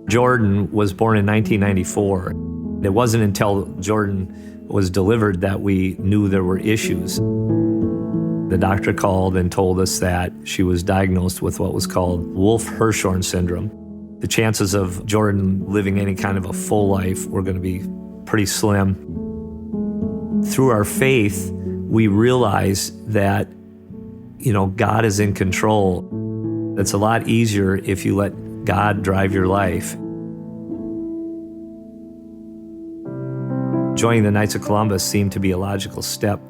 Jordan was born in 1994. It wasn't until Jordan was delivered that we knew there were issues. The doctor called and told us that she was diagnosed with what was called Wolff-Hirschhorn syndrome. The chances of Jordan living any kind of a full life were going to be pretty slim. Through our faith, we realized that, God is in control. It's a lot easier if you let God drive your life. Joining the Knights of Columbus seemed to be a logical step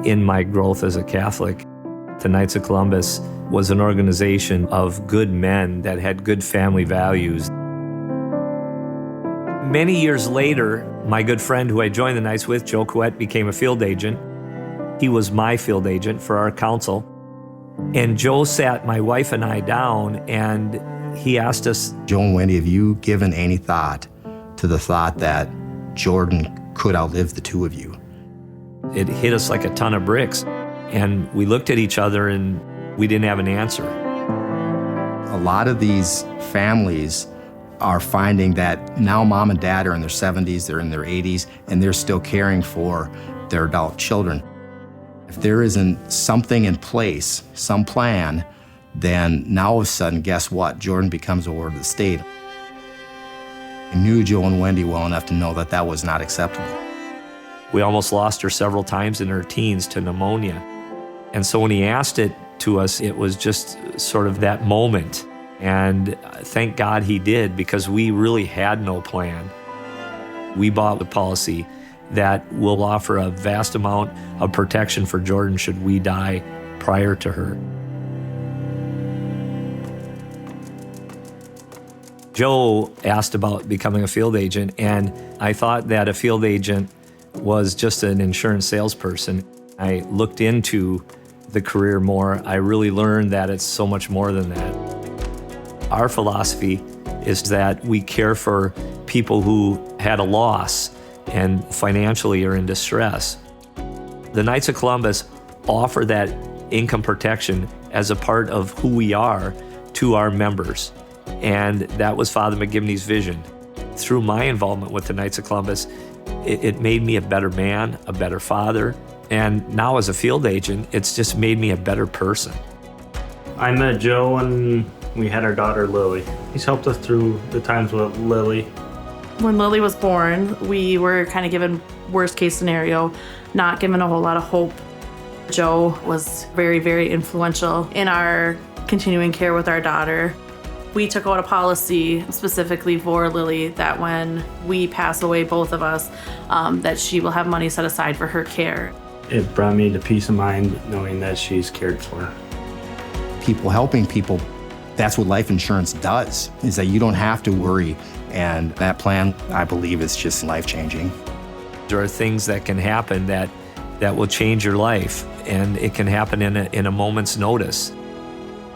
in my growth as a Catholic. The Knights of Columbus was an organization of good men that had good family values. Many years later, my good friend who I joined the Knights with, Joe Caouette, became a field agent. He was my field agent for our council. And Joe sat my wife and I down and he asked us, Joe and Wendy, have you given any thought to the thought that Jordan could outlive the two of you? It hit us like a ton of bricks. And we looked at each other and we didn't have an answer. A lot of these families are finding that now mom and dad are in their 70s, they're in their 80s, and they're still caring for their adult children. If there isn't something in place, some plan, then now all of a sudden, guess what? Jordan becomes a ward of the state. I knew Joe and Wendy well enough to know that that was not acceptable. We almost lost her several times in her teens to pneumonia. And so when he asked it to us, it was just sort of that moment. And thank God he did, because we really had no plan. We bought the policy that will offer a vast amount of protection for Jordan should we die prior to her. Joe asked about becoming a field agent, and I thought that a field agent was just an insurance salesperson. I looked into the career more. I really learned that it's so much more than that. Our philosophy is that we care for people who had a loss and financially are in distress. The Knights of Columbus offer that income protection as a part of who we are to our members. And that was Father McGivney's vision. Through my involvement with the Knights of Columbus, it made me a better man, a better father, and now as a field agent, it's just made me a better person. I met Joe when we had our daughter Lily. He's helped us through the times with Lily. When Lily was born, we were kind of given worst case scenario, not given a whole lot of hope. Joe was very, very influential in our continuing care with our daughter. We took out a policy specifically for Lily that when we pass away, both of us, that she will have money set aside for her care. It brought me to peace of mind knowing that she's cared for. People helping people, that's what life insurance does, is that you don't have to worry. And that plan, I believe, is just life-changing. There are things that can happen that will change your life, and it can happen in a moment's notice.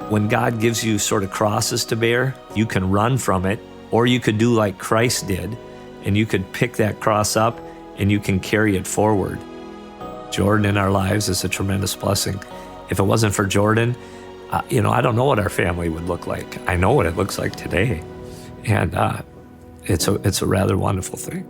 When God gives you sort of crosses to bear, you can run from it, or you could do like Christ did, and you could pick that cross up and you can carry it forward. Jordan in our lives is a tremendous blessing. If it wasn't for Jordan, I don't know what our family would look like. I know what it looks like today, and it's a rather wonderful thing.